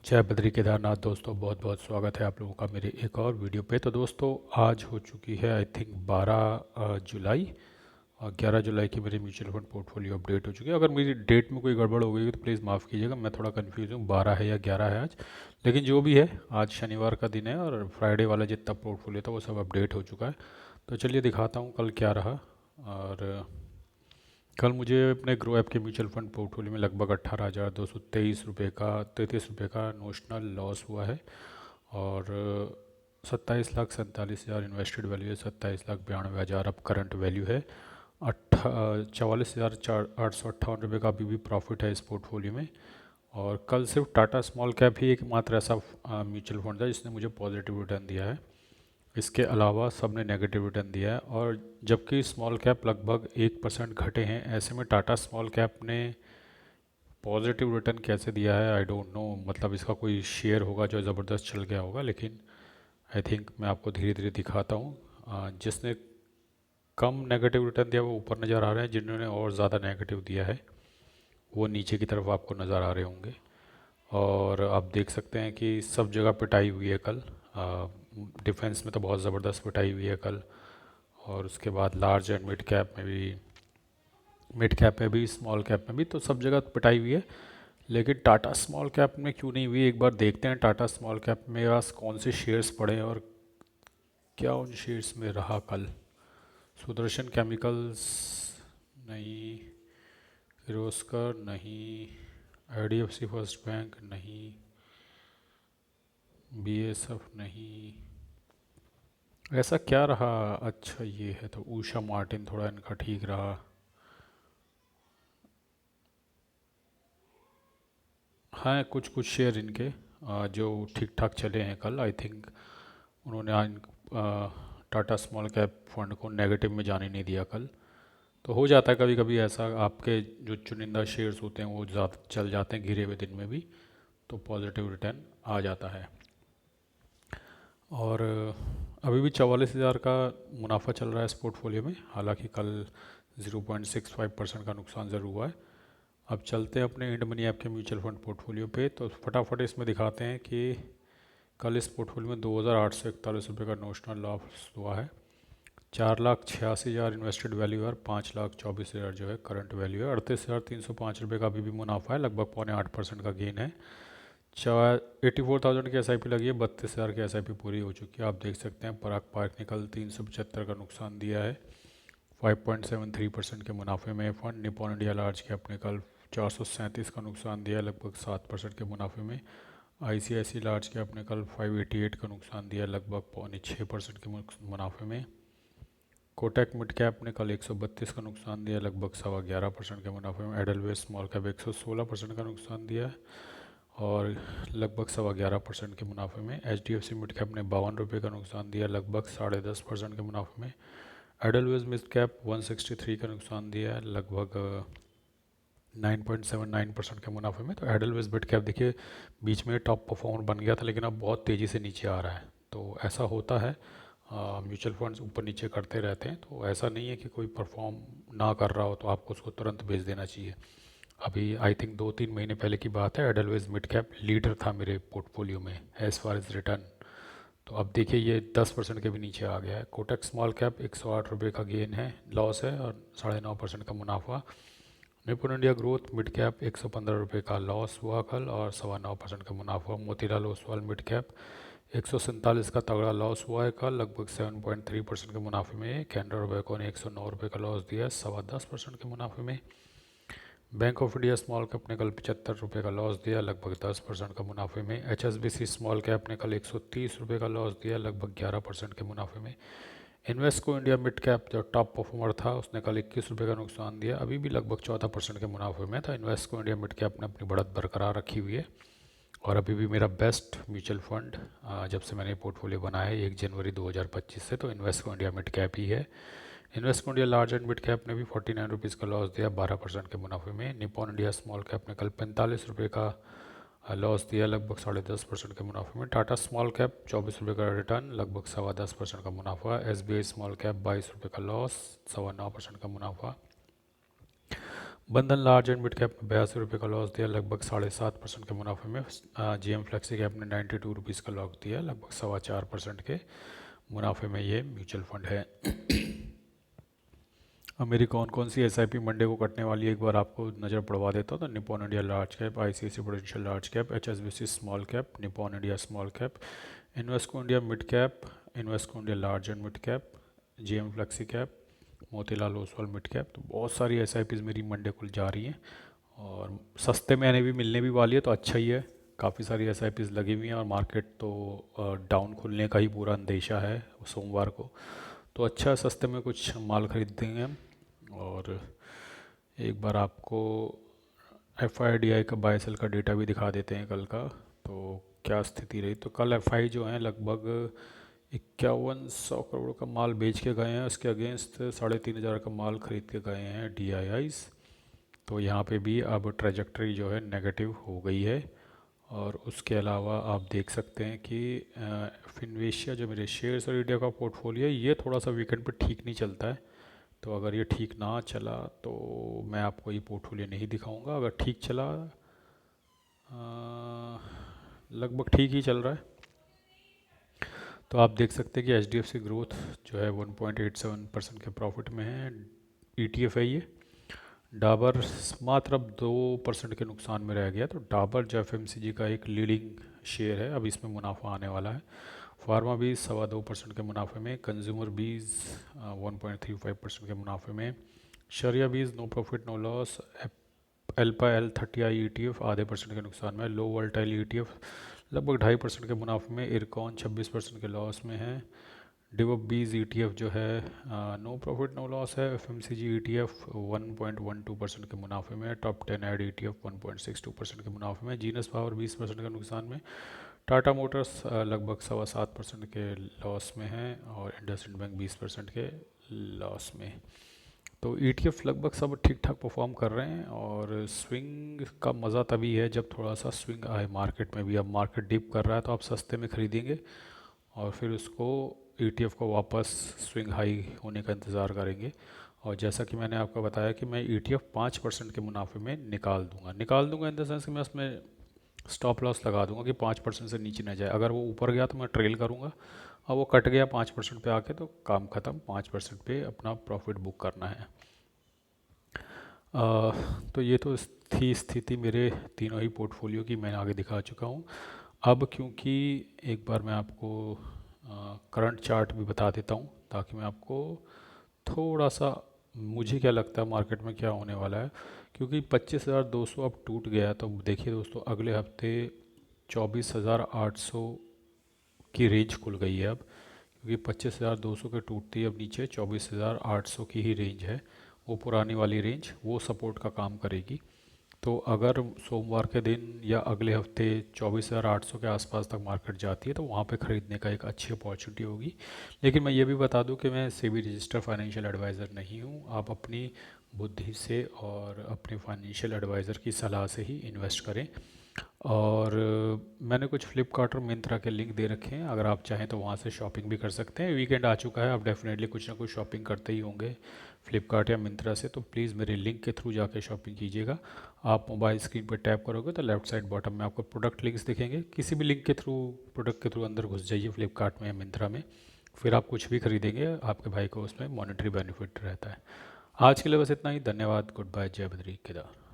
जय बद्री केदारनाथ दोस्तों, बहुत बहुत स्वागत है आप लोगों का मेरे एक और वीडियो पे। तो दोस्तों, आज हो चुकी है आई थिंक 12 जुलाई और 11 जुलाई की मेरी म्यूचुअल फंड पोर्टफोलियो अपडेट हो चुकी है। अगर मेरी डेट में कोई गड़बड़ हो गई है तो प्लीज़ माफ़ कीजिएगा, मैं थोड़ा कंफ्यूज हूँ, 12 है या 11 है आज। लेकिन जो भी है, आज शनिवार का दिन है और फ्राइडे वाला जितना पोर्टफोलियो था वो सब अपडेट हो चुका है। तो चलिए दिखाता हूँ कल क्या रहा। और कल मुझे अपने ग्रो ऐप के म्यूचुअल फंड पोर्टफोलियो में लगभग 18,223 रुपये का नोशनल लॉस हुआ है। और 27,47,000 इन्वेस्टेड वैल्यू है, 27,92,000 अब करंट वैल्यू है। 44,858 रुपये का अभी भी प्रॉफिट है इस पोर्टफोलियो में। और कल सिर्फ टाटा स्मॉल कैप ही एकमात्र ऐसा म्यूचुअल फंड था जिसने मुझे पॉजिटिव रिटर्न दिया है। इसके अलावा सब ने नेगेटिव रिटर्न दिया है। और जबकि स्मॉल कैप लगभग 1% घटे हैं, ऐसे में टाटा स्मॉल कैप ने पॉजिटिव रिटर्न कैसे दिया है आई डोंट नो। मतलब इसका कोई शेयर होगा जो ज़बरदस्त चल गया होगा, लेकिन आई थिंक मैं आपको धीरे धीरे दिखाता हूँ। जिसने कम नेगेटिव रिटर्न दिया वो ऊपर नज़र आ रहे हैं, जिन्होंने और ज़्यादा नेगेटिव दिया है वो नीचे की तरफ आपको नज़र आ रहे होंगे। और आप देख सकते हैं कि सब जगह पिटाई हुई है कल। डिफेंस में तो बहुत ज़बरदस्त पिटाई हुई है कल। और उसके बाद लार्ज एंड मिड कैप में भी स्मॉल कैप में भी तो सब जगह पिटाई हुई है। लेकिन टाटा स्मॉल कैप में क्यों नहीं हुई, एक बार देखते हैं टाटा स्मॉल कैप में पास कौन से शेयर्स पड़े हैं और क्या उन शेयर्स में रहा कल। सुदर्शन केमिकल्स नहीं, किर्लोस्कर नहीं, आईडीएफसी फर्स्ट बैंक नहीं, बीएसएफ नहीं। ऐसा क्या रहा? अच्छा ये है, तो उषा मार्टिन थोड़ा इनका ठीक रहा। हाँ, कुछ कुछ शेयर इनके जो ठीक ठाक चले हैं कल। आई थिंक उन्होंने आज टाटा स्मॉल कैप फंड को नेगेटिव में जाने नहीं दिया कल। तो हो जाता है कभी कभी ऐसा, आपके जो चुनिंदा शेयर्स होते हैं वो ज़्यादा चल जाते हैं गिरे हुए दिन में भी, तो पॉजिटिव रिटर्न आ जाता है। और अभी भी 44,000 का मुनाफा चल रहा है इस पोर्टफोलियो में, हालांकि कल 0.65% का नुकसान ज़रूर हुआ है। अब चलते हैं अपने इंड मनी ऐप के म्यूचुअल फंड पोर्टफोलियो पे, तो फटाफट इसमें दिखाते हैं कि कल इस पोर्टफोलियो में 2,841 रुपये का नोशनल लॉस हुआ है। 4,86,000 इन्वेस्टेड वैल्यू है और 5,24,000 जो है करंट वैल्यू है। 38,305 रुपये का अभी भी मुनाफा है, लगभग 0.5% का गेन है। 84,000 की एसआईपी लगी है, 32,000 की एसआईपी पूरी हो चुकी है। आप देख सकते हैं पराग पार्क ने कल 375 का नुकसान दिया है, 5.73% के मुनाफे में फंड। निपॉन इंडिया लार्ज के अपने कल 437 का नुकसान दिया है, लगभग 7% के मुनाफे में। आईसीआईसी लार्ज के अपने कल 588 का नुकसान दिया है, लगभग 6.5% के मुनाफे में। कोटक मिड कैप ने कल 132 का नुकसान दिया, लगभग 11.25% के मुनाफे में। एडलवेज स्मॉल कैप 116% का नुकसान दिया है और लगभग 11.25% के मुनाफे में। एचडीएफसी मिड कैप ने 52 रुपये का नुकसान दिया, लगभग 10.5% के मुनाफे में। एडलवेज मिड कैप 163 का नुकसान दिया है, लगभग 9.79% के मुनाफे में। तो एडलवेज मिड कैप देखिए बीच में टॉप परफॉर्मर बन गया था, लेकिन अब बहुत तेज़ी से नीचे आ रहा है। तो ऐसा होता है, म्यूचुअल फंड्स ऊपर नीचे करते रहते हैं, तो ऐसा नहीं है कि कोई परफॉर्म ना कर रहा हो तो आपको उसको तुरंत बेच देना चाहिए। अभी आई थिंक 2-3 महीने पहले की बात है, एडलवेज मिड कैप लीडर था मेरे पोर्टफोलियो में एज फार एज रिटर्न। तो अब देखिए ये 10% के भी नीचे आ गया है। कोटक स्मॉल कैप 108 रुपये का गेन है, लॉस है और 9.5% का मुनाफा। निपुण इंडिया ग्रोथ मिड कैप 115 रुपये का लॉस हुआ कल और 9.25% का मुनाफा। मोतीलाल ओसवाल मिड कैप 147 का तगड़ा लॉस हुआ है कल, लगभग 7.3% के मुनाफे में। कैनरा रोबेको ने 109 रुपये का लॉस दिया, 10.25% के मुनाफे में। Bank of India small cap ने कल 75 रुपये का लॉस दिया, लगभग 10% का मुनाफे में। एचएसबीसी स्मॉल कैप ने कल 130 रुपये का लॉस दिया, लगभग 11% के मुनाफे में। इन्वेस्को इंडिया मिड कैप जो टॉप परफॉर्मर था उसने कल 21 रुपये का नुकसान दिया, अभी भी लगभग 14% के मुनाफे में था। इन्वेस्को इंडिया मिड कैप ने अपनी बढ़त बरकरार रखी हुई है और अभी भी मेरा बेस्ट म्यूचुअल फंड जब से मैंने पोर्टफोलियो बनाया है 1 जनवरी 2025 से, तो इन्वेस्को इंडिया मिड कैप ही है। Investment India large and mid cap ने भी 49 रुपीज़ का लॉस दिया, 12% के मुनाफे में। निपॉन इंडिया स्मॉल कैप ने कल 45 रुपये का लॉस दिया, लगभग 10.5% के मुनाफे में। टाटा स्मॉल कैप 24 रुपये का रिटर्न, लगभग 10.25% का मुनाफा। एसबीआई स्मॉल कैप 22 रुपये का लॉस, 9.25% का मुनाफा। बंधन लार्ज एंड मिड कैप में 82 रुपये का लॉस दिया, लगभग 7.5% के मुनाफे में। जीएम फ्लेक्सी कैप ने 92 रुपीज़ का लॉस दिया, लगभग 4.25% के मुनाफे में ये म्यूचुअल फंड है। अब मेरी कौन कौन सी एसआईपी मंडे को कटने वाली है एक बार आपको नज़र पड़वा देता हूँ। तो Nippon India large cap, ICICI Prudential large cap, HSBC small cap, Nippon India small cap, Invesco India mid cap, Invesco India large and mid cap, JM flexi cap, Motilal Oswal mid cap. तो बहुत सारी एसआईपीज़ मेरी Monday को जा रही हैं और सस्ते में यानी भी मिलने भी वाली है, तो अच्छा ही है। काफ़ी सारी एसआईपीज़ लगी हुई हैं और मार्केट तो डाउन खुलने का ही पूरा अंदेशा है सोमवार को। तो अच्छा सस्ते में कुछ माल खरीद देंगे हम। और एक बार आपको एफआईडीआई का बाय सेल का डेटा भी दिखा देते हैं कल का। तो क्या स्थिति रही, तो कल एफआई जो है लगभग 5100 करोड़ का माल बेच के गए हैं, उसके अगेंस्ट 3500 का माल खरीद के गए हैं डीआईआईज। तो यहाँ पे भी अब ट्रेजेक्टरी जो है नेगेटिव हो गई है। और उसके अलावा आप देख सकते हैं कि फिनवेशिया जो मेरे शेयर्स और इंडिया का पोर्टफोलियो है, ये थोड़ा सा वीकेंड पे ठीक नहीं चलता है। तो अगर ये ठीक ना चला तो मैं आपको ये पोर्टफोलियो नहीं दिखाऊंगा। अगर ठीक चला, लगभग ठीक ही चल रहा है, तो आप देख सकते हैं कि H D F C growth जो है 1.87% के प्रॉफिट में है। ईटीएफ है ये। डाबर मात्र अब 2% के नुकसान में रह गया। तो डाबर जो एफएमसीजी का एक लीडिंग शेयर है, अब इसमें मुनाफा आने वाला है। फार्मा बीज 2.25% के मुनाफे में, कंज्यूमर बीज 1.35% के मुनाफे में, Shariah BeES no profit no loss, alpha L30I ETF आधे % के नुकसान में, लो वोल्टाइल ETF लगभग 2.5% के मुनाफे में, इरकॉन 26% के लॉस में है। डिवप बीज ETF जो है नो प्रॉफिट नो लॉस है। FMCG ETF 1.12% के मुनाफे में, टॉप 10 एड ETF 1.62% के मुनाफे में, जीनस पावर 20% के नुकसान में, टाटा मोटर्स लगभग 7.25% के लॉस में है और इंडसइंड बैंक 20% के लॉस में। तो ETF लगभग सब ठीक ठाक परफॉर्म कर रहे हैं। और स्विंग का मज़ा तभी है जब थोड़ा सा स्विंग आए मार्केट में भी। अब मार्केट डिप कर रहा है तो आप सस्ते में ख़रीदेंगे और फिर उसको ETF को वापस स्विंग हाई होने का इंतज़ार करेंगे। और जैसा कि मैंने आपको बताया कि मैं ETF 5% के मुनाफे में निकाल दूंगा इन द सेंस कि मैं उसमें स्टॉप लॉस लगा दूंगा कि 5% से नीचे ना जाए। अगर वो ऊपर गया तो मैं ट्रेल करूंगा, और वो कट गया 5% पे आके तो काम ख़त्म। 5% पे अपना प्रॉफिट बुक करना है। तो ये तो थी स्थिति मेरे तीनों ही पोर्टफोलियो की, मैं आगे दिखा चुका हूँ। अब क्योंकि एक बार मैं आपको करंट चार्ट भी बता देता हूँ ताकि मैं आपको थोड़ा सा मुझे क्या लगता है मार्केट में क्या होने वाला है। क्योंकि 25,200 अब टूट गया, तो देखिए दोस्तों अगले हफ्ते 24,800 की रेंज खुल गई है अब। क्योंकि 25,200 के टूटती है अब नीचे 24,800 की ही रेंज है। वो पुरानी वाली रेंज वो सपोर्ट का काम करेगी। तो अगर सोमवार के दिन या अगले हफ्ते 24,800 के आसपास तक मार्केट जाती है तो वहाँ पे ख़रीदने का एक अच्छी अपॉर्चुनिटी होगी। लेकिन मैं ये भी बता दूं कि मैं सेबी रजिस्टर्ड फाइनेंशियल एडवाइज़र नहीं हूँ। आप अपनी बुद्धि से और अपने फाइनेंशियल एडवाइज़र की सलाह से ही इन्वेस्ट करें। और मैंने कुछ फ्लिपकार्ट और मिंत्रा के लिंक दे रखे हैं, अगर आप चाहें तो वहाँ से शॉपिंग भी कर सकते हैं। वीकेंड आ चुका है, आप डेफिनेटली कुछ ना कुछ शॉपिंग करते ही होंगे फ्लिपकार्ट या मिंत्रा से, तो प्लीज़ मेरे लिंक के थ्रू जाके शॉपिंग कीजिएगा। आप मोबाइल स्क्रीन पर टैप करोगे तो लेफ्ट साइड बॉटम में आपको प्रोडक्ट लिंक्स दिखेंगे। किसी भी लिंक के थ्रू, प्रोडक्ट के थ्रू अंदर घुस जाइए फ्लिपकार्ट में या मिंत्रा में, फिर आप कुछ भी खरीदेंगे आपके भाई को उसमें मॉनेटरी बेनिफिट रहता है। आज के लिए बस इतना ही। धन्यवाद। Goodbye. जय बद्री केदार।